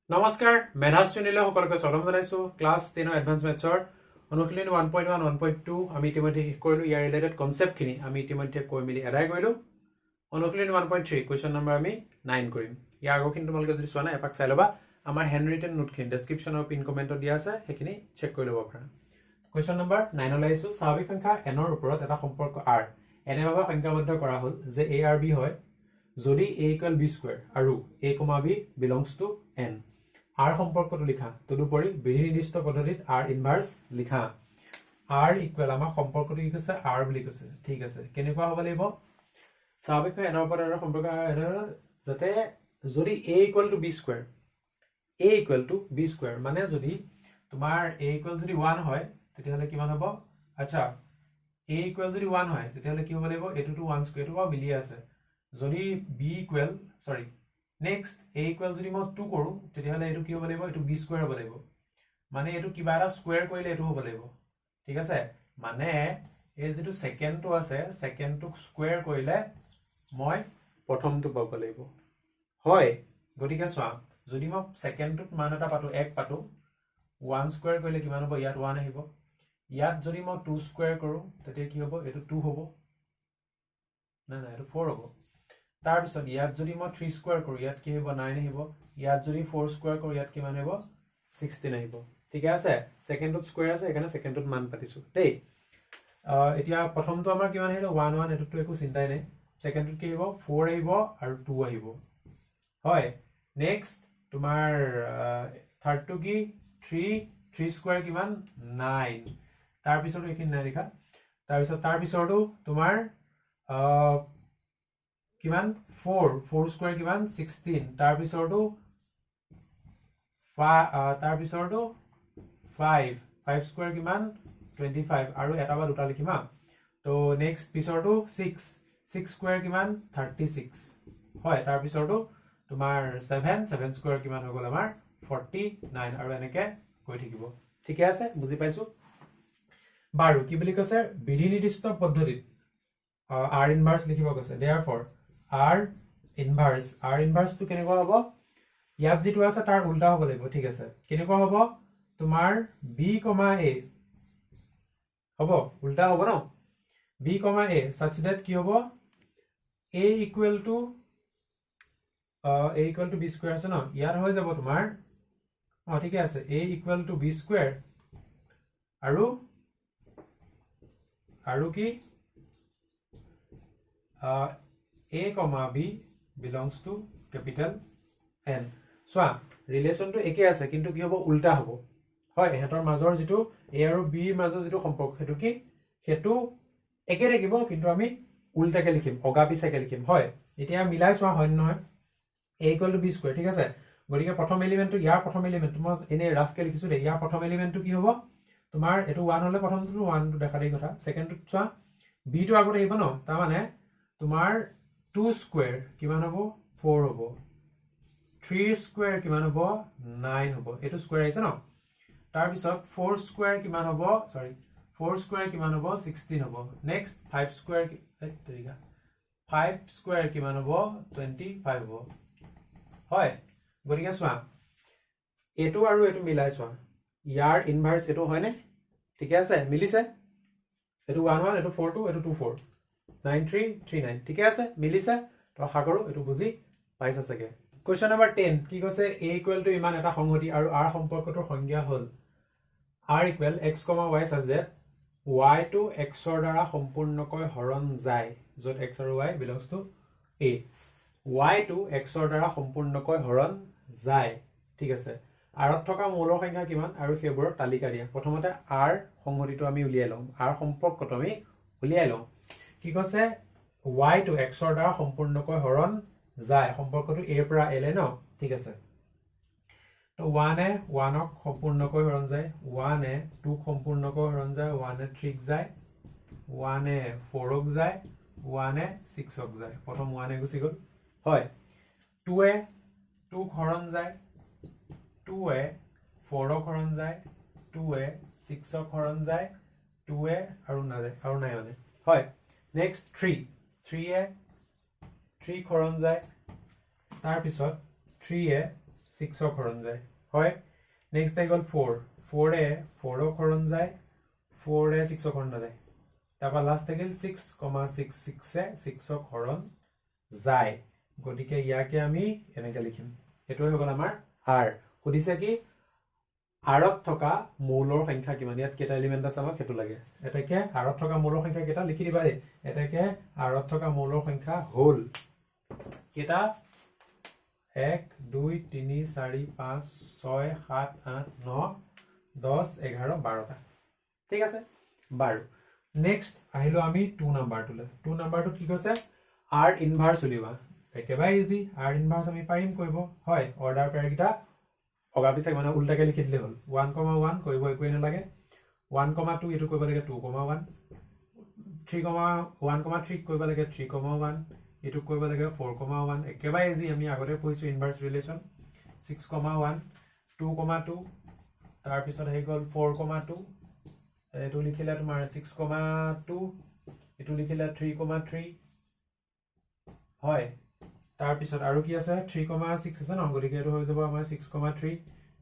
নমস্কাৰ মেধাস শ্ৰেণীলৈ সকলোকে স্বাগতম জনাইছো ক্লাছ 10 এডভান্স মেথছৰ অনুশীলনী 1.1 1.2 আমি ইতিমধ্যে শেষ কৰিলো ইয়াৰ ৰিলেটেড কনসেপ্টখিনি আমি ইতিমধ্যে কৈ মিলি এডাই কৰিলো অনুশীলনী 1.3 কোৱেশ্চন নম্বৰ আমি 9 কৰিম ইয়াৰ আগৰখিনি তোমালোকে যদি চোৱা নাই এপাক চাই লবা আমাৰ হেণ্ডৰিটেন নোটখিনি ডেসক্ৰিপচন আৰু পিন কমেন্টত দিয়া আছে সেইখিনি চেক কৰি ল'ব পাৰা কোৱেশ্চন নম্বৰ 9 লৈ আহিছো স্বাভাৱিক সংখ্যা n ৰ ওপৰত এটা সম্পৰ্ক r এনেভাৱে সংখ্যাবদ্ধ কৰা হ'ল যে a আৰু b হয় যদি a = b স্কয়াৰ আৰু a, b belongs to n r সম্পৰ্কটো লিখা তদুপৰি বিধি নিৰ্দিষ্ট পদ্ধতিত r ইনভাৰ্স লিখা r ইকুৱেল আমাৰ সম্পৰ্কটো কি কৈছে r বুলি কৈছে ঠিক আছে কেনেকুৱা হ'ব লাগিব স্বাভাৱিক n ৰ ওপৰত এটা সম্পৰ্ক যাতে যদি a = b square a = b square মানে যদি তোমাৰ a যদি 1 হয় তেতিয়াহলে কিমান হ'ব আচ্ছা a যদি 1 হয় তেতিয়াহলে কি হ'ব লাগিব এটো 1 স্কয়াৰ এটো মিলি আছে যদি b সৰি Next, a equal যদি মই 2 কৰো তেতিয়াহলে এটো কি হ'ব লাগিব এটো b স্কয়াৰ হ'ব লাগিব মানে এটো কিবা এটা স্কয়াৰ কৰিলে এটো হ'ব লাগিব ঠিক আছে মানে এই যেটো সেকেন্ডটো আছে সেকেন্ডটোক স্কয়াৰ কৰিলে মই প্ৰথমটো পাব লাগিব হয় গতিকে চোৱা যদি মই সেকেন্ডটোত মান এটা পাতো 1 পাতো 1 স্কয়াৰ কৰিলে কিমান হ'ব ইয়াত 1 আহিব ইয়াত যদি মই 2 স্কয়াৰ কৰো তেতিয়া কি হ'ব এটো 2 হ'ব না এটো 4 হ'ব তাৰ পিছত ইয়াত যদি মই 3 স্কয়াৰ কৰো ইয়াত কি হ'ব 9 আহিব ইয়াত যদি 4 স্কয়াৰ কৰো ইয়াত কিমান হ'ব 16 আহিব ঠিক আছে সেকেন্ডত স্কয়াৰ আছে এখানে সেকেন্ডত মান পাতিছো দেই এতিয়া প্ৰথমটো আমাৰ কিমান আহিল 1 1 এটোটো একো চিন্তাই নাই সেকেন্ডত কি হ'ব 4 আহিব আৰু 2 আহিব হয় নেক্সট তোমাৰ থাৰ্ডটো কি 3 স্কয়াৰ কিমান 9 তাৰ পিছতো এখিনি নাই লিখা তাৰ পিছৰটো তোমাৰ কিমান 4 স্কয়াৰ কিমান 16 তাৰ পিছৰটো 5 স্কয়াৰ কিমান 25 আৰু এটা বা দুটা লিখিমা তো নেক্সট পিছৰটো 6 স্কয়াৰ কিমান 36 হয় তাৰ পিছৰটো তোমাৰ 7 স্কয়াৰ কিমান হৈ গ'ল আমাৰ 49 আৰু এনেকে গৈ থাকিব ঠিকে আছে বুজি পাইছো বাৰু কি বুলি কৈছে বিধি নিৰ্দিষ্ট পদ্ধতিত r ইনভাৰ্স লিখিব কৈছে therefore r inverse to কেনেকুৱা হ'ব ইয়াত যেটো আছে তাৰ উল্টা হ'ব লাগিব ঠিক আছে কেনেকুৱা হ'ব তোমাৰ b, a হ'ব উল্টা হ'ব ন b, a such that কি হ'ব a equal to b square আছে ন ইয়াত হৈ যাব তোমাৰ ঠিক আছে a equal to b square আৰু কি a, b belongs to capital N সোয়া ৰিলেশনটো একে আছে কিন্তু কি হ'ব উল্টা হ'ব হয় এহতৰ মাজৰ যেটো a আৰু b মাজৰ যেটো সম্পৰ্ক হেতু কি হেতু একে থাকিব কিন্তু আমি উল্টাকে লিখিম অগা পিছাকে লিখিম হয় এতিয়া মিলাই সোয়া হয় নহয় a = b স্কয়াৰ ঠিক আছে গৰিকে প্ৰথম এলিমেন্টটো ইয়াৰ প্ৰথম এলিমেন্ট মই এনে ৰাফকে লিখিছো দে ইয়াৰ প্ৰথম এলিমেন্টটো কি হ'ব তোমাৰ এটো 1 হলে প্ৰথমটো 1 টো দেখা দেই কথা সেকেন্ডটো সোয়া b টো আগত আহিব ন তাৰ মানে তোমাৰ 2 স্কয়াৰ কিমান হ'ব 4 হ'ব 3 স্কয়াৰ কিমান হ'ব 9 হ'ব এটো স্কয়াৰ আহিছে ন তাৰ পিছত 4 স্কয়াৰ কিমান হ'ব 4 স্কয়াৰ কিমান হ'ব 16 হ'ব নেক্সট 5 স্কয়াৰ 5 স্কয়াৰ কিমান হ'ব 25 হ'ব হয় গৰিকে সোয়া এটো আৰু এটো মিলাই সোয়া ইয়াৰ ইনভাৰ্স এটো হয় নে ঠিক আছে মিলিছে এটো 1 1 এটো 4 2 এটো 2 4 9 3 3 9 ঠিক আছে মিলিছে তো আশা কৰো এটো বুজি পাইছা সকে কোৱেশ্চন নম্বৰ 10 কি কৈছে a = ইমান এটা সংহতি আৰু r সম্পৰ্কটোৰ সংজ্ঞা হ'ল r = x, y such that y টো x ৰ দ্বাৰা সম্পূৰ্ণকৈ হৰণ যায় যত x আৰু y belongs to a y টো x ৰ দ্বাৰা সম্পূৰ্ণকৈ হৰণ যায় ঠিক আছে r ত থকা মৌলৰ সংখ্যা কিমান আৰু সেইবোৰৰ তালিকা দিয়া প্ৰথমতে r সংহতিটো আমি উলিয়াই লম r সম্পৰ্কটো আমি উলিয়াই লম কি কৈছে y টো x ৰ দ্বাৰা সম্পূৰ্ণকৈ হৰণ যায় সম্পৰ্কটো a পৰা l ন ঠিক আছে তো 1 এ 1 ক সম্পূৰ্ণকৈ হৰণ যায় 1 এ 2 ক সম্পূৰ্ণকৈ হৰণ যায় 1 এ 3 ক যায় 1 এ 4 ক যায় 1 এ 6 ক যায় প্ৰথম 1 এ গুছি গল হয় 2 এ 2 ক হৰণ যায় 2 এ 4 ক হৰণ যায় 2 এ 6 ক হৰণ যায় 2 এ আৰু নাই মানে হয় নেক্সট 3 এ 3 হৰণ যায় তাৰ পিছত 3 এ 6ক হৰণ যায় হয় নেক্সট আহি গ'ল 4 4 4ক হৰণ যায় 4 6ক হৰণ নাযায় তাৰপৰা লাষ্ট থাকিল 6,6 6ক হৰণ যায় গতিকে ইয়াকে আমি এনেকৈ লিখিম এইটোৱে হৈ গ'ল আমাৰ r সুধিছে কি rত থকা মৌলৰ সংখ্যা কিমান ইয়াত কেইটা এলিমেন্ট আছে আমাক সেইটো লাগে এটাকে rত থকা মৌলৰ সংখ্যা কেইটা লিখি দিবা দেই এটাকে rত থকা মৌলৰ সংখ্যা হ'ল কেইটা 1 2 3 4 5 6 7 8 9 10 11 12টা ঠিক আছে বাৰু নেক্সট আহিলো আমি 2 নাম্বাৰটোলৈ 2 নাম্বাৰটোত কি কৈছে r ইনভাৰ্স উলিওৱা একেবাৰে ইজি r ইনভাৰ্স আমি পাৰিম কৰিব হয় অৰ্ডাৰ পেয়াৰকেইটা অগাপিছে মানে উল্টাকে লিখি দিলে হ'ল 1,1 কৰিব একোৱে নালাগে 1,2 এটো কৰিব লাগে 2,1 3,1,3 কৰিব লাগে 3,1 এটো কৰিব লাগে 4,1 একেবাৰে ইজি আমি আগতে পঢ়িছো ইনভাৰ্স ৰিলেচন 6,1 2,2 তাৰ পিছত আহি গ'ল 4,2 এটো লিখিলে তোমাৰ 6,2 এটো লিখিলে 3,3 হয় তাৰ পিছত আৰু কি আছে 3,6 আছে ন গতিকে এটো হৈ যাব আমাৰ 6,3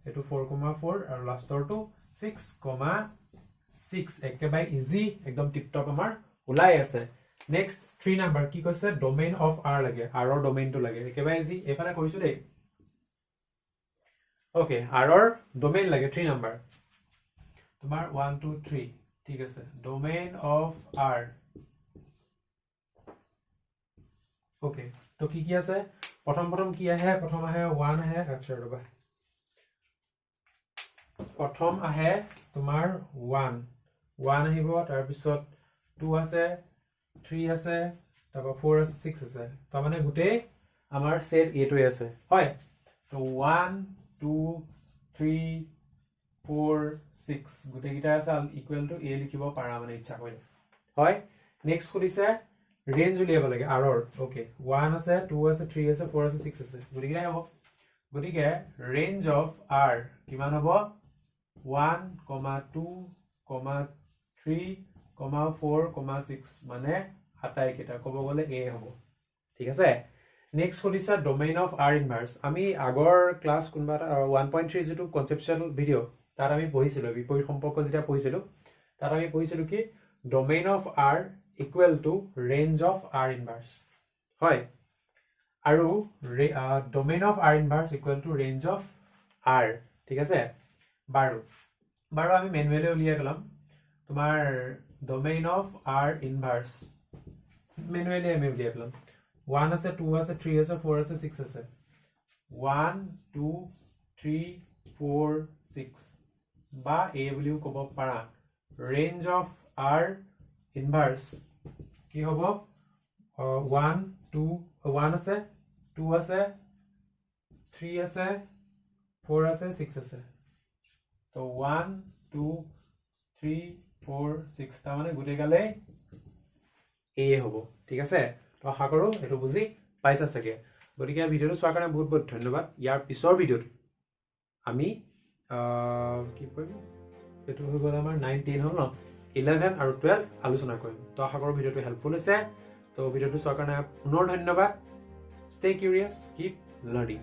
এটো 4,4 আৰু লাষ্টৰটো 6,6 একেবাৰে ইজি একদম টিপটপ আমাৰ ওলাই আছে নেক্সট 3 নাম্বাৰ কি কৈছে ডোমেইন অফ r লাগে r ৰ ডোমেইনটো লাগে একেবাৰে ইজি এফালে কৰিছো দেই ওকে r ৰ ডোমেইন লাগে 3 নাম্বাৰ তোমাৰ 1 2 3 ঠিক আছে ডোমেইন অফ r ওকে তো কি আছে প্ৰথম কি আহে প্ৰথম আহে 1 আহে আচ্ছা ৰবা প্ৰথম আহে তোমাৰ 1 আহিব তাৰ পিছত 2 আছে 3 আছে তাৰপা 4 আছে 6 আছে তাৰ মানে গুটেই আমাৰ সেট এটোই আছে হয় তো 1 2 3 4 6 গুটেই গিটা আছে ইকুৱেল টু a লিখিব পাৰা মানে ইচ্ছা কৰিলে হয় নেক্সট কৰিছে ৰেঞ্জ উলিয়াব লাগে r ৰ ওকে 1 আছে 2 আছে 3 আছে 4 আছে 6 আছে গতিকে হ'ব গতিকে ৰেঞ্জ অফ r কিমান হ'ব 1,2,3,4,6 মানে আটাই কেইটা ক'ব গলে a হ'ব ঠিক আছে নেক্সট কৰিছা ডোমেইন অফ r ইনভাৰ্স আমি আগৰ ক্লাস কোনবা 1.3 যেটো কনসেপচুৱেল ভিডিও তাত আমি পঢ়িছিলো বিপৰীত সম্পৰ্ক যেটা পঢ়িছিলো তাত আমি পঢ়িছিলো কি domain of r equal to range of r inverse হয় আৰু domain of r inverse equal to range of r ঠিক আছে বাৰু আমি ম্যানুয়ালি উলিয়াই গলাম তোমাৰ domain of r inverse manually আমি উলিয়াই গলাম 1 আছে 2 আছে 3 আছে 4 আছে 6 আছে 1 2 3 4 6 বা a বুলিও ক'ব পাৰা range of r inverse কি হ'ব 1 2 1 আছে 2 আছে 3 আছে 4 আছে 6 আছে তো 1 2 3 4 6 তা মানে গুটে গালে a হ'ব ঠিক আছে তো আশা কৰো এটো বুজি পাইছা সকে গতিকে ভিডিওটো চোৱাৰ কাৰণে বহুত বহুত ধন্যবাদ ইয়াৰ পিছৰ ভিডিওত আমি কি কৰিম সেটো হৈ গ'ল আমাৰ 9 10 হ'ল ন 11 আৰু 12 আলোচনা কৰিম তো আশা কৰো ভিডিওটো হেল্পফুল হৈছে তো ভিডিওটো চোৱাৰ কাৰণে পুনৰ ধন্যবাদ stay curious keep learning